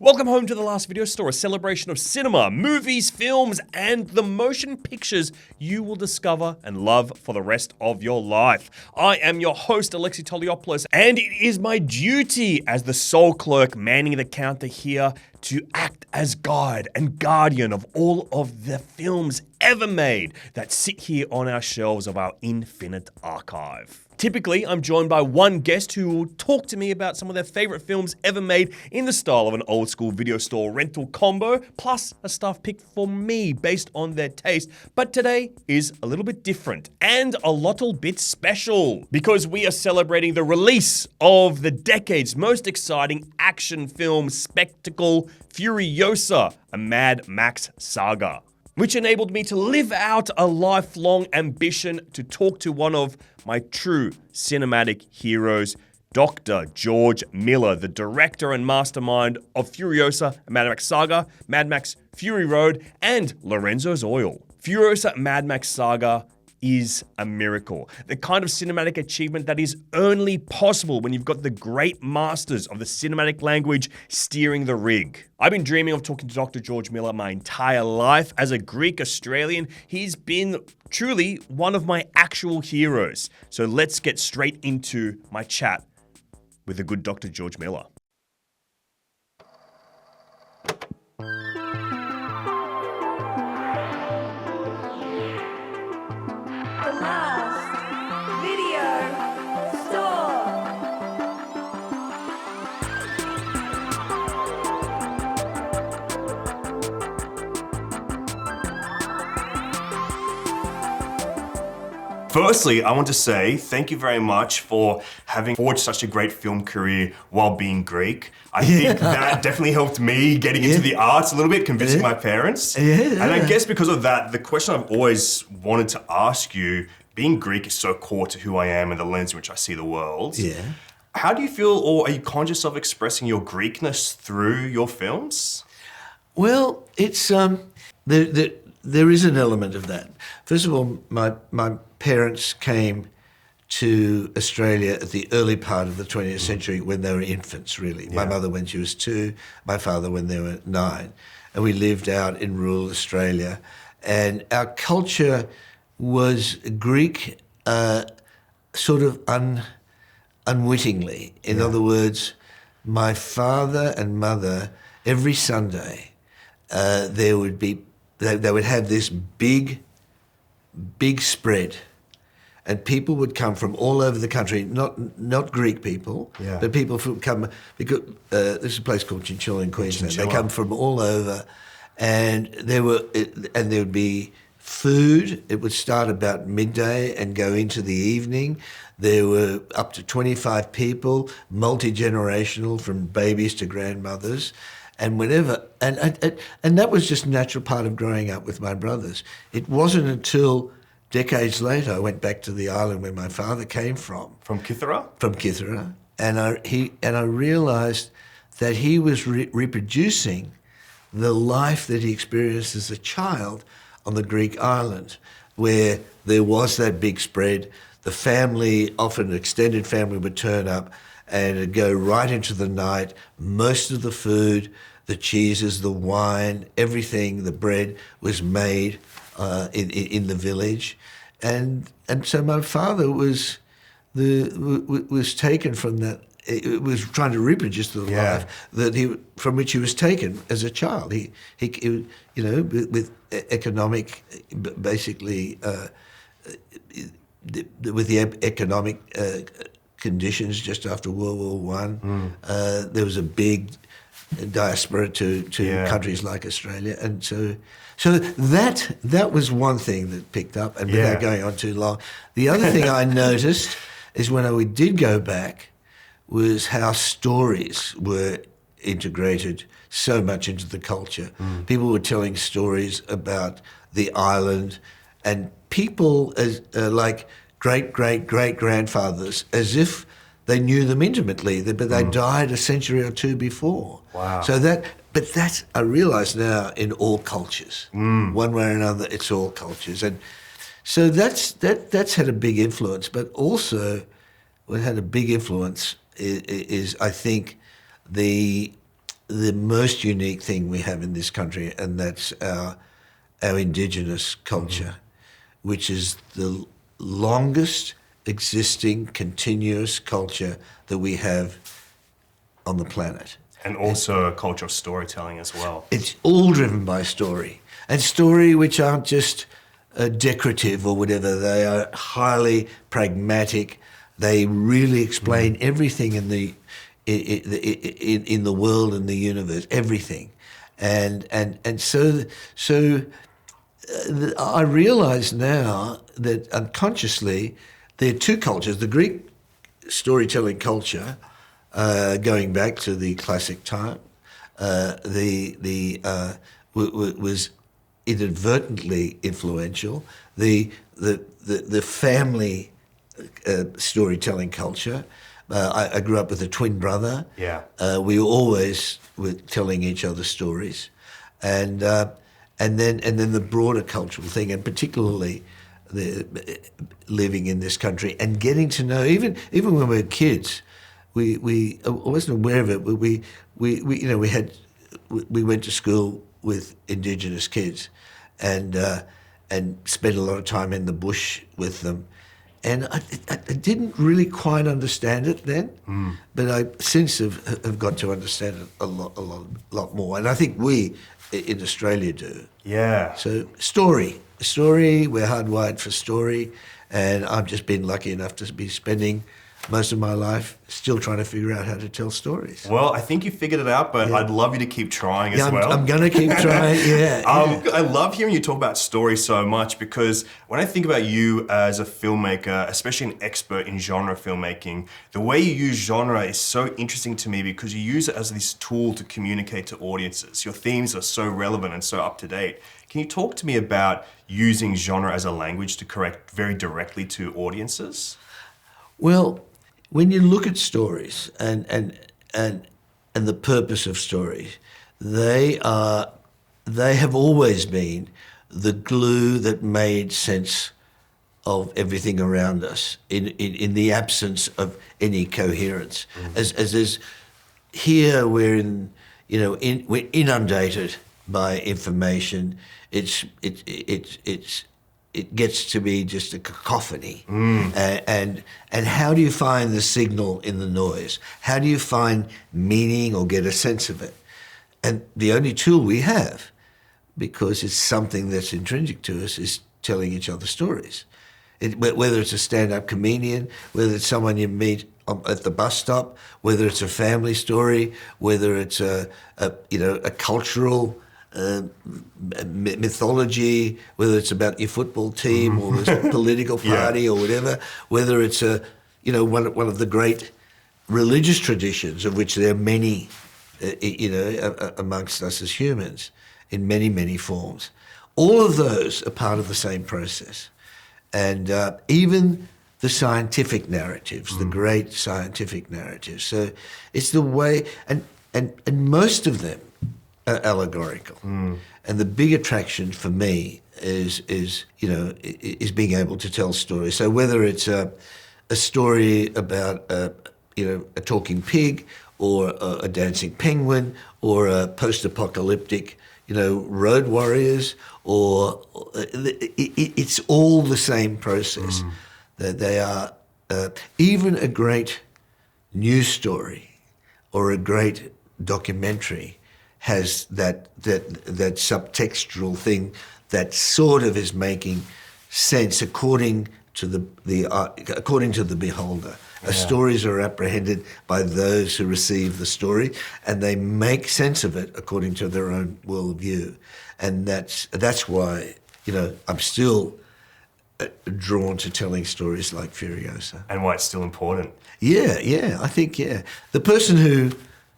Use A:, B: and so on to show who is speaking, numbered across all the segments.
A: Welcome home to The Last Video Store, a celebration of cinema, movies, films, and the motion pictures you will discover and love for the rest of your life. I am your host, Alexei Toliopoulos, and it is my duty as the sole clerk manning the counter here to act as guide and guardian of all of the films ever made that sit here on our shelves of our infinite archive. Typically, I'm joined by one guest who will talk to me about some of their favorite films ever made in the style of an old school video store rental combo, plus a staff pick for me based on their taste. But today is a little bit different and a little bit special because we are celebrating the release of the decade's most exciting action film spectacle, FURIOSA, a Mad Max Saga, which enabled me to live out a lifelong ambition to talk to one of my true cinematic heroes, Dr. George Miller, the director and mastermind of FURIOSA, Mad Max Saga, Mad Max Fury Road, and Lorenzo's Oil. FURIOSA Mad Max Saga is a miracle. The kind of cinematic achievement that is only possible when you've got the great masters of the cinematic language steering the rig. I've been dreaming of talking to Dr. George Miller my entire life. As a Greek Australian, he's been truly one of my actual heroes. So let's get straight into my chat with the good Dr. George Miller. Firstly, I want to say thank you very much for having forged such a great film career while being Greek. I think that definitely helped me getting into the arts a little bit, convincing my parents. And I guess because of that, the question I've always wanted to ask you, being Greek is so core to who I am and the lens in which I see the world. How do you feel, or are you conscious of expressing your Greekness through your films?
B: Well, it's there is an element of that. First of all, my parents came to Australia at the early part of the 20th century when they were infants, really. My mother when she was 2, my father when they were 9. And we lived out in rural Australia. And our culture was Greek sort of unwittingly. In other words, my father and mother, every Sunday, they would have this big spread, and people would come from all over the country, not Greek people, but people from come, because there's a place called Chinchilla in Queensland. They come from all over, and there would be food. It would start about midday and go into the evening. There were up to 25 people, multi-generational, from babies to grandmothers. And whenever, and that was just a natural part of growing up with my brothers. It wasn't until decades later I went back to the island where my father came from.
A: From Kythera?
B: From Kythera, and I realised that he was reproducing the life that he experienced as a child on the Greek island, where there was that big spread. The family, often an extended family, would turn up and it'd go right into the night. Most of the food, the cheeses, the wine, everything, the bread was made in the village, and so my father was taken from that. It was trying to reproduce the life from which he was taken as a child. He with economic, basically, with the economic conditions just after World War I. There was a big diaspora to countries like Australia, and so that was one thing that picked up. And without going on too long, the other thing I noticed is when we did go back was how stories were integrated so much into the culture. People were telling stories about the island, and people as like great-great-great-grandfathers, as if they knew them intimately, but they died a century or two before.
A: Wow.
B: So that's I realise now, in all cultures, one way or another, it's all cultures, and so that's had a big influence. But also, what had a big influence is I think the the most unique thing we have in this country, and that's our indigenous culture, which is the longest existing continuous culture that we have on the planet.
A: And also a culture of storytelling as well.
B: It's all driven by story, and story which aren't just decorative or whatever. They are highly pragmatic. They really explain everything in the world and the universe, everything, and so I realise now that unconsciously there are two cultures: the Greek storytelling culture, going back to the classic time, was inadvertently influential. The family storytelling culture. I grew up with a twin brother.
A: Yeah.
B: We always were telling each other stories, and then the broader cultural thing, and particularly living in this country and getting to know, even when we were kids, I wasn't aware of it, but we went to school with Indigenous kids, and spent a lot of time in the bush with them. And I didn't really quite understand it then, but I since have got to understand it a lot more. And I think we in Australia do.
A: Yeah.
B: So story, we're hardwired for story, and I've just been lucky enough to be spending most of my life still trying to figure out how to tell stories.
A: Well, I think you figured it out, but I'd love you to keep trying as well.
B: I'm going to keep trying, yeah.
A: I love hearing you talk about story so much, because when I think about you as a filmmaker, especially an expert in genre filmmaking, the way you use genre is so interesting to me, because you use it as this tool to communicate to audiences. Your themes are so relevant and so up to date. Can you talk to me about using genre as a language to connect very directly to audiences?
B: Well, when you look at stories and the purpose of stories, they have always been the glue that made sense of everything around us in the absence of any coherence. As here we're we're inundated by information. It gets to be just a cacophony. And how do you find the signal in the noise? How do you find meaning or get a sense of it? And the only tool we have, because it's something that's intrinsic to us, is telling each other stories. Whether it's a stand-up comedian, whether it's someone you meet at the bus stop, whether it's a family story, whether it's a cultural mythology, whether it's about your football team or a political party or whatever, whether it's one of the great religious traditions, of which there are many, amongst us as humans, in many, many forms. All of those are part of the same process. And even the scientific narratives, the great scientific narratives. So it's the way, and most of them are allegorical. And the big attraction for me is being able to tell stories. So whether it's a story about a talking pig, or a dancing penguin, or a post-apocalyptic road warriors, or it's all the same process. That they are even a great news story or a great documentary has that subtextual thing that sort of is making sense according to the beholder. Stories are apprehended by those who receive the story, and they make sense of it according to their own worldview. And that's why I'm still drawn to telling stories like Furiosa.
A: And why it's still important.
B: Yeah, I think, the person who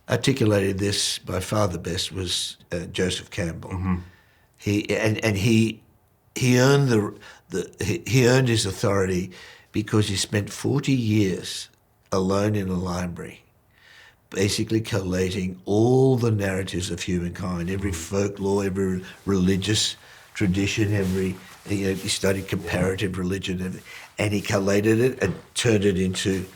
B: articulated this by far the best was Joseph Campbell. He earned he earned his authority because he spent 40 years alone in a library, basically collating all the narratives of humankind, every folklore, every religious tradition, he studied comparative religion, and he collated it and turned it into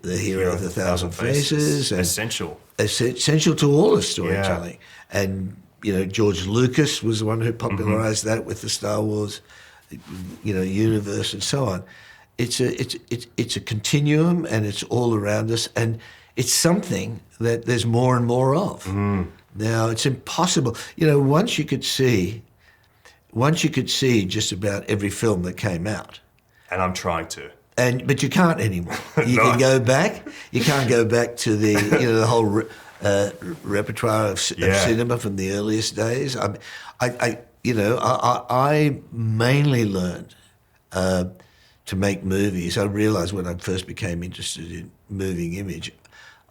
B: the Hero of the Thousand Faces.
A: Essential.
B: essential to all of storytelling. Yeah. And, George Lucas was the one who popularized that with the Star Wars, universe and so on. It's a continuum, and it's all around us, and it's something that there's more and more of. Now, it's impossible. Once you could see just about every film that came out. And
A: I'm trying to.
B: But you can't anymore. You can go back. You can't go back to the the whole repertoire of cinema from the earliest days. I mainly learned to make movies. I realized when I first became interested in moving image,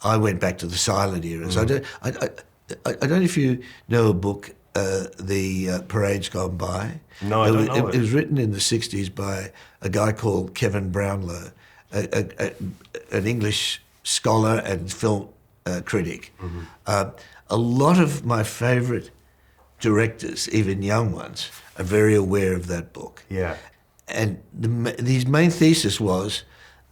B: I went back to the silent eras. I don't know if you know a book, The Parade's Gone By.
A: No, I don't know
B: it. It was written in the 60s by a guy called Kevin Brownlow, an English scholar and film critic. A lot of my favorite directors, even young ones, are very aware of that book.
A: Yeah.
B: And his main thesis was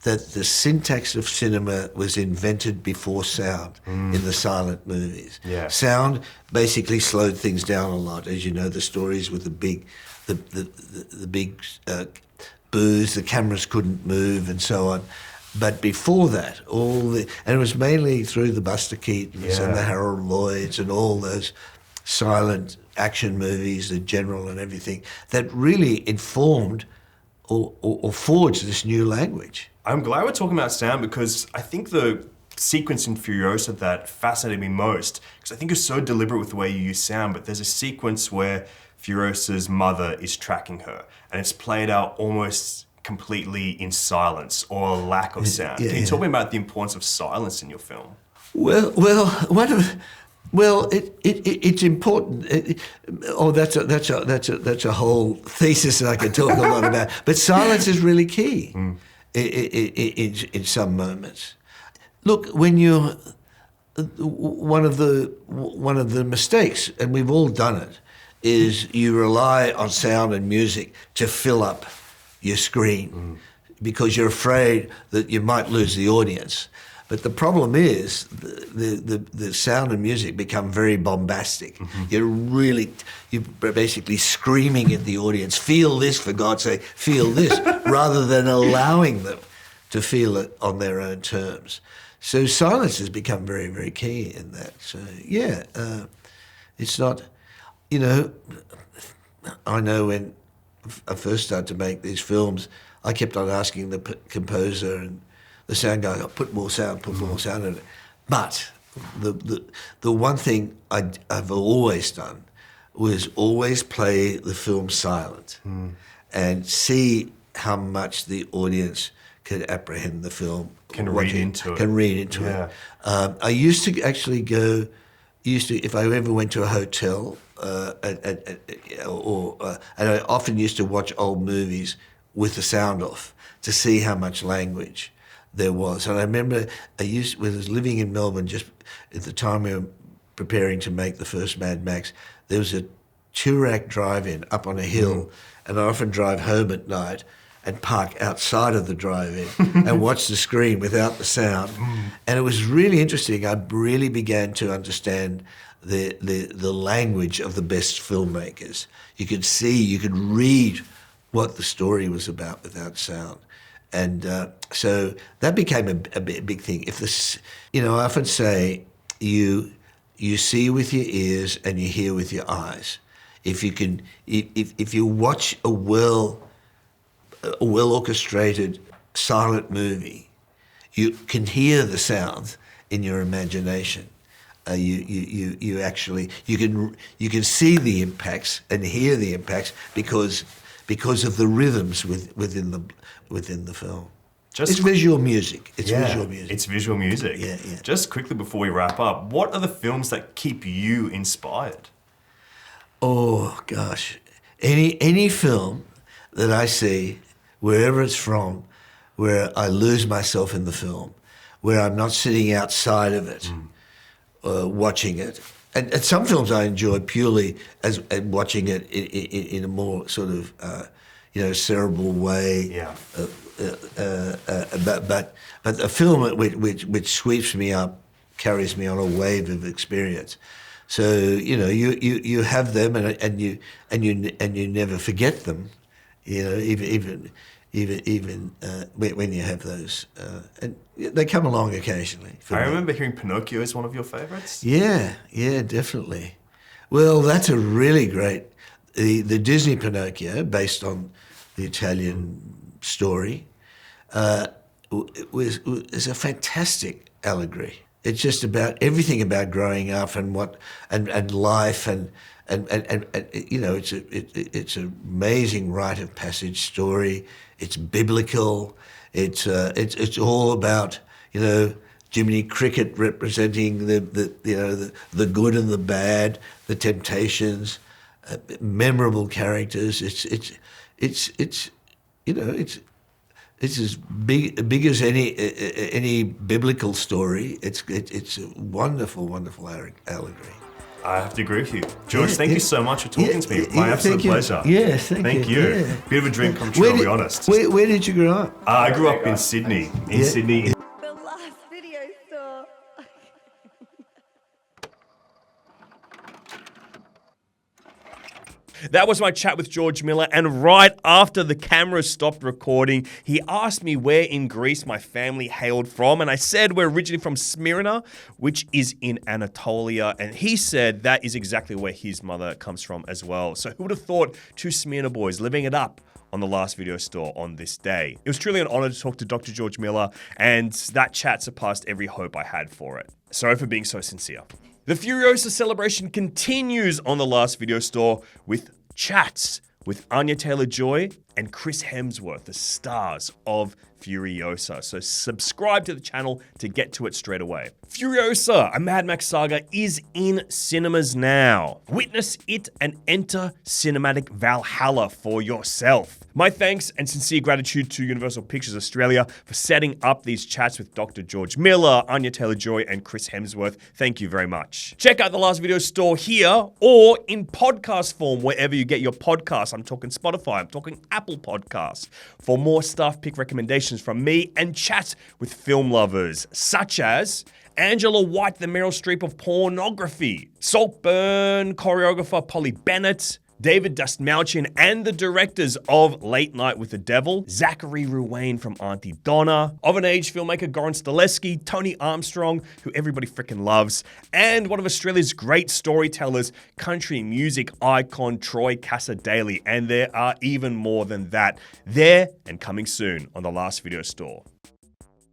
B: that the syntax of cinema was invented before sound in the silent movies.
A: Yeah.
B: Sound basically slowed things down a lot, as you know, the stories with the big boos, the cameras couldn't move and so on. But before that, and it was mainly through the Buster Keatons and the Harold Lloyds and all those silent action movies, the General and everything, that really informed or forged this new language.
A: I'm glad we're talking about sound, because I think the sequence in Furiosa that fascinated me most, because I think it's so deliberate with the way you use sound, but there's a sequence where Furiosa's mother is tracking her, and it's played out almost completely in silence or a lack of sound. Can you talk me about the importance of silence in your film?
B: It's important. That's a whole thesis that I could talk a lot about. But silence is really key in some moments. Look, when you're one of the mistakes, and we've all done it, is you rely on sound and music to fill up your screen because you're afraid that you might lose the audience. But the problem is the sound and music become very bombastic. You're basically screaming at the audience, feel this, for God's sake, feel this, rather than allowing them to feel it on their own terms. So silence has become very, very key in that. So it's not, I know when I first started to make these films, I kept on asking the composer and the sound guy, put more sound in it. But the one thing I've always done was always play the film silent and see how much the audience can apprehend the film.
A: Can read into
B: it. I used to actually if I ever went to a hotel, and I often used to watch old movies with the sound off to see how much language there was. And I remember when I was living in Melbourne, just at the time we were preparing to make the first Mad Max, there was a two-rack drive-in up on a hill, and I often drive home at night and park outside of the drive-in and watch the screen without the sound. And it was really interesting. I really began to understand the language of the best filmmakers. You could read what the story was about without sound. And so that became a big thing. I often say you see with your ears and you hear with your eyes. If you watch a well orchestrated silent movie, you can hear the sounds in your imagination. You can see the impacts and hear the impacts because of the rhythms within the film. It's visual music. It's
A: visual music.
B: Yeah.
A: Just quickly before we wrap up, what are the films that keep you inspired?
B: Oh gosh, any film that I see, wherever it's from, where I lose myself in the film, where I'm not sitting outside of it, watching it. And some films I enjoy purely as watching it in a more sort of cerebral way.
A: Yeah.
B: But a film which sweeps me up carries me on a wave of experience. So you have them, and you never forget them. Even when you have those, and they come along occasionally.
A: I remember hearing Pinocchio is one of your favorites.
B: Yeah, definitely. Well, that's a really great. The Disney Pinocchio, based on the Italian story, is a fantastic allegory. It's just about everything about growing up and life and it's an amazing rite of passage story. It's biblical. It's all about Jiminy Cricket representing the good and the bad, the temptations, memorable characters. It's as big as any biblical story. It's a wonderful allegory.
A: I have to agree with you. George, thank you so much for talking to me. My absolute pleasure.
B: Yes,
A: thank you.
B: Yeah.
A: Bit of a dream come true, I'll be honest.
B: Where did you grow up?
A: I grew up in Sydney. Sydney.
C: The last video store.
A: That was my chat with George Miller, and right after the camera stopped recording, he asked me where in Greece my family hailed from, and I said we're originally from Smyrna, which is in Anatolia, and he said that is exactly where his mother comes from as well. So who would have thought two Smyrna boys living it up on the last video store on this day? It was truly an honor to talk to Dr. George Miller, and that chat surpassed every hope I had for it. Sorry for being so sincere. The Furiosa celebration continues on the last video store with chats with Anya Taylor-Joy and Chris Hemsworth, the stars of Furiosa. So subscribe to the channel to get to it straight away. Furiosa, a Mad Max saga, is in cinemas now. Witness it and enter cinematic Valhalla for yourself. My thanks and sincere gratitude to Universal Pictures Australia for setting up these chats with Dr. George Miller, Anya Taylor-Joy, and Chris Hemsworth. Thank you very much. Check out the last video store here or in podcast form wherever you get your podcasts. I'm talking Spotify, I'm talking Apple Podcasts. For more stuff, pick recommendations from me and chat with film lovers such as Angela White, the Meryl Streep of pornography, Saltburn choreographer Polly Bennett, David Dastmalchian, and the directors of Late Night with the Devil, Zachary Ruane from Auntie Donna, Of an Age filmmaker Goran Stileski, Tony Armstrong, who everybody freaking loves, and one of Australia's great storytellers, country music icon Troy Cassar-Daley. And there are even more than that. There and coming soon on the last video store.